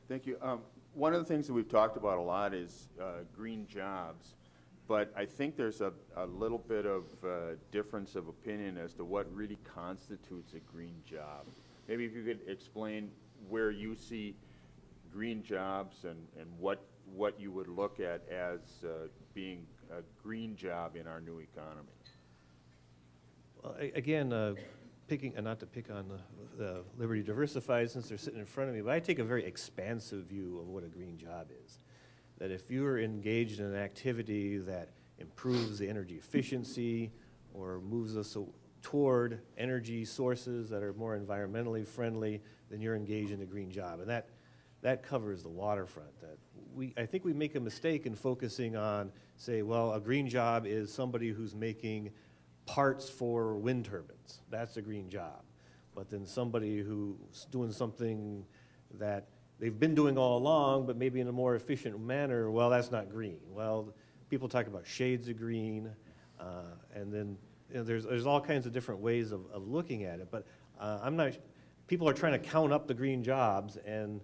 Thank you. One of the things that we've talked about a lot is green jobs, but I think there's a little bit of difference of opinion as to what really constitutes a green job. Maybe if you could explain where you see green jobs and what you would look at as being a green job in our new economy. Well, again, not to pick on the Liberty Diversified since they're sitting in front of me, but I take a very expansive view of what a green job is. That if you're engaged in an activity that improves the energy efficiency or moves us toward energy sources that are more environmentally friendly, then you're engaged in a green job. And that covers the waterfront. I think we make a mistake in focusing on, say, well, a green job is somebody who's making parts for wind turbines. That's a green job. But then somebody who's doing something that they've been doing all along, but maybe in a more efficient manner, well, that's not green. Well, people talk about shades of green, and then there's all kinds of different ways of looking at it. But people are trying to count up the green jobs, and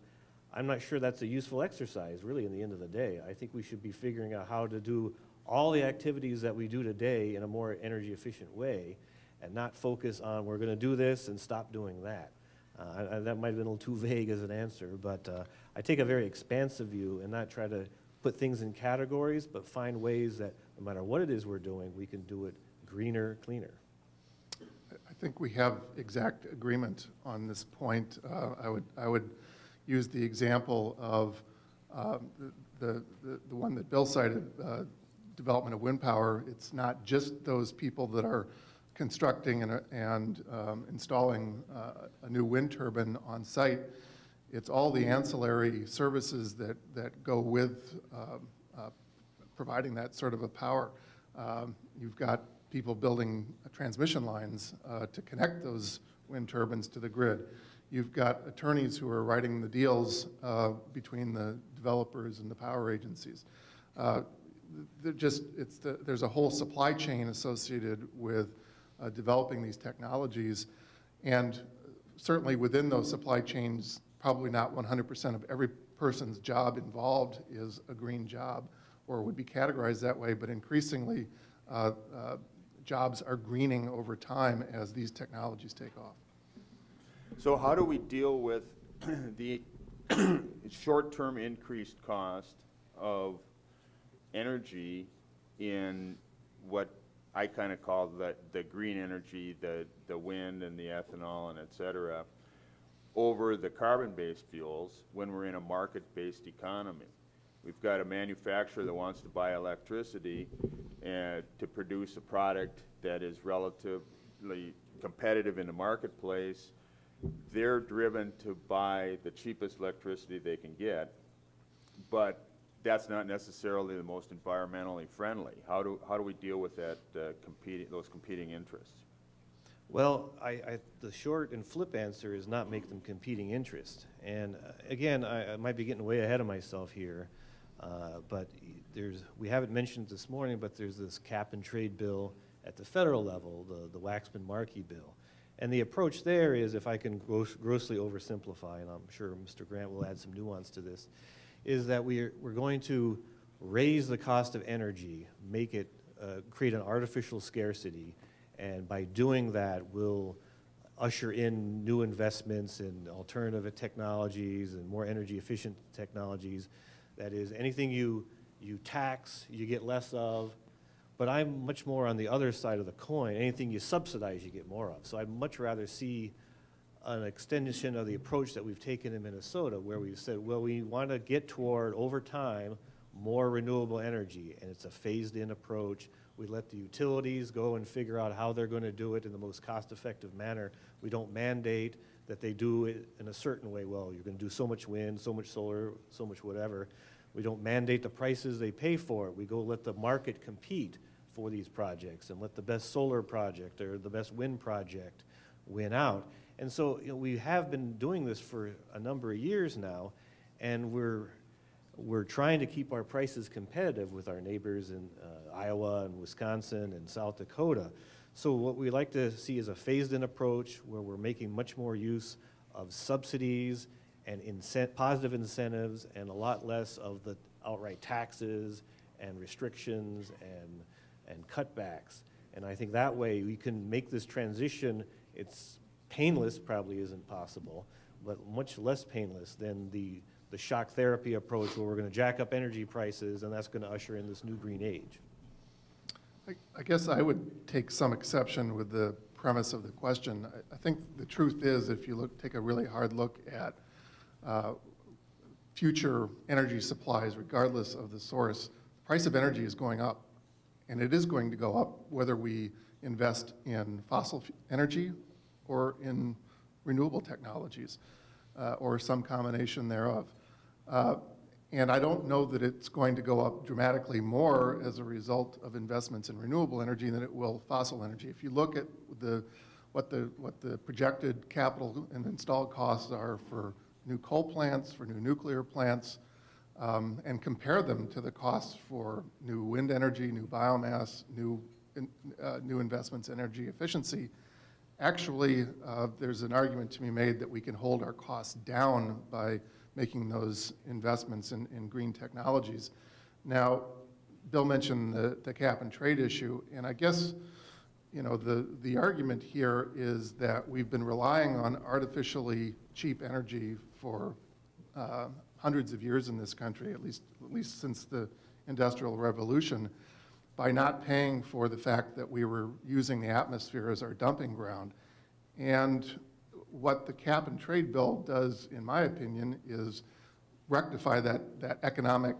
I'm not sure that's a useful exercise, really, in the end of the day. I think we should be figuring out how to do all the activities that we do today in a more energy efficient way and not focus on we're going to do this and stop doing that. That might have been a little too vague as an answer, but I take a very expansive view and not try to put things in categories, but find ways that no matter what it is we're doing, we can do it greener, cleaner. I think we have exact agreement on this point. I would use the example of the one that Bill cited, development of wind power. It's not just those people that are constructing and installing a new wind turbine on site. It's all the ancillary services that go with providing that sort of a power. You've got people building transmission lines to connect those wind turbines to the grid. You've got attorneys who are writing the deals between the developers and the power agencies. There's a whole supply chain associated with developing these technologies, and certainly within those supply chains, probably not 100% of every person's job involved is a green job or would be categorized that way, but increasingly jobs are greening over time as these technologies take off. So how do we deal with the short-term increased cost of energy in what I kind of call the green energy, the wind and the ethanol and et cetera, over the carbon-based fuels when we're in a market-based economy? We've got a manufacturer that wants to buy electricity and to produce a product that is relatively competitive in the marketplace. They're driven to buy the cheapest electricity they can get, but that's not necessarily the most environmentally friendly. How do we deal with that those competing interests? Well, the short and flip answer is not make them competing interests. And again, I might be getting way ahead of myself here, but we haven't mentioned this morning, but there's this cap and trade bill at the federal level, the Waxman-Markey bill. And the approach there is, if I can grossly oversimplify, and I'm sure Mr. Grant will add some nuance to this, is that we're going to raise the cost of energy, make it create an artificial scarcity, and by doing that, we'll usher in new investments in alternative technologies and more energy efficient technologies. That is, anything you tax, you get less of. But I'm much more on the other side of the coin. Anything you subsidize, you get more of. So I'd much rather see an extension of the approach that we've taken in Minnesota, where we've said, well, we want to get toward, over time, more renewable energy, and it's a phased-in approach. We let the utilities go and figure out how they're going to do it in the most cost-effective manner. We don't mandate that they do it in a certain way. Well, you're going to do so much wind, so much solar, so much whatever. We don't mandate the prices they pay for it. We go let the market compete for these projects and let the best solar project or the best wind project win out. And so we have been doing this for a number of years now, and we're trying to keep our prices competitive with our neighbors in Iowa and Wisconsin and South Dakota. So what we like to see is a phased-in approach where we're making much more use of subsidies and positive incentives and a lot less of the outright taxes and restrictions and cutbacks. And I think that way we can make this transition. It's painless, probably isn't possible, but much less painless than the shock therapy approach where we're going to jack up energy prices and that's going to usher in this new green age. I guess I would take some exception with the premise of the question. I think the truth is, if you take a really hard look at future energy supplies, regardless of the source, the price of energy is going up. And it is going to go up whether we invest in fossil energy or in renewable technologies or some combination thereof. And I don't know that it's going to go up dramatically more as a result of investments in renewable energy than it will fossil energy. If you look at what the projected capital and installed costs are for new coal plants, for new nuclear plants, and compare them to the costs for new wind energy, new biomass, new investments in energy efficiency, actually there's an argument to be made that we can hold our costs down by making those investments in green technologies. Now, Bill mentioned the cap and trade issue, and I guess the argument here is that we've been relying on artificially cheap energy for hundreds of years in this country, at least since the Industrial Revolution, by not paying for the fact that we were using the atmosphere as our dumping ground. And what the cap and trade bill does, in my opinion, is rectify that economic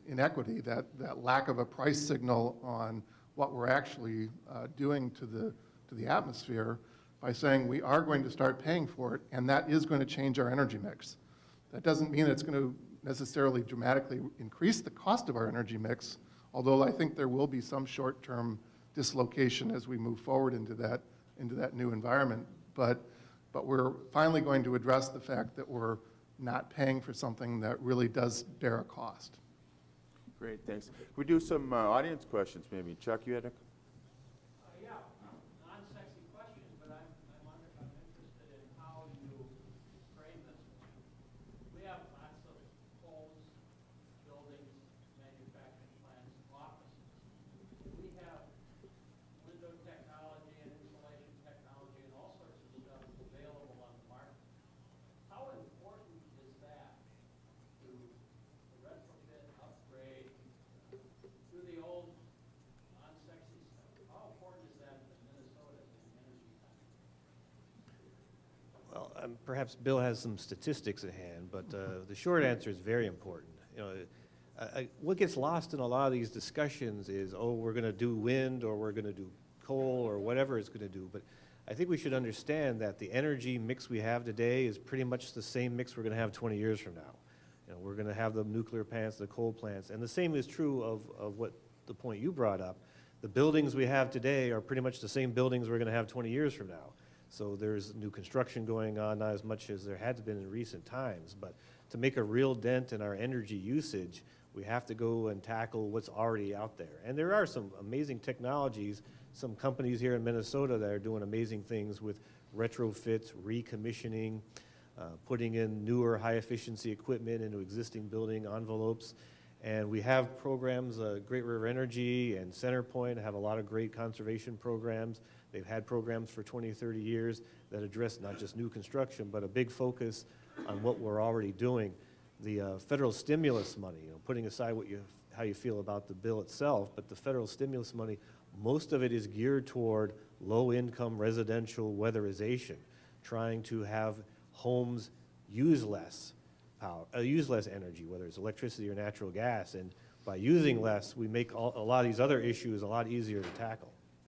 inequity, that lack of a price signal on what we're actually doing to the atmosphere, by saying we are going to start paying for it, and that is going to change our energy mix. That doesn't mean it's going to necessarily dramatically increase the cost of our energy mix, although I think there will be some short-term dislocation as we move forward into that new environment. But we're finally going to address the fact that we're not paying for something that really does bear a cost. Great, thanks. We do some audience questions, maybe. Chuck, you had a... Yeah, non-sexy question, but I'm interested in how you frame this. We have lots of homes, buildings, manufacturing plants, offices. We have window technology and insulation technology and all sorts of stuff available on the market. How important is that to retrofit, upgrade, do the old non-sexy stuff? How important is that to Minnesota as an energy country? Well, perhaps Bill has some statistics at hand, but the short answer is very important. What gets lost in a lot of these discussions is, oh, we're going to do wind or we're going to do coal or whatever it's going to do. But I think we should understand that the energy mix we have today is pretty much the same mix we're going to have 20 years from now. We're going to have the nuclear plants, the coal plants, and the same is true of what the point you brought up. The buildings we have today are pretty much the same buildings we're going to have 20 years from now. So there's new construction going on, not as much as there has been in recent times, but to make a real dent in our energy usage, we have to go and tackle what's already out there. And there are some amazing technologies, some companies here in Minnesota that are doing amazing things with retrofits, recommissioning, putting in newer high-efficiency equipment into existing building envelopes. And we have programs, Great River Energy and CenterPoint have a lot of great conservation programs. They've had programs for 20, 30 years that address not just new construction, but a big focus on what we're already doing. The federal stimulus money, putting aside how you feel about the bill itself, but the federal stimulus money, most of it is geared toward low-income residential weatherization, trying to have homes use less power, use less energy, whether it's electricity or natural gas. And by using less, we make a lot of these other issues a lot easier to tackle.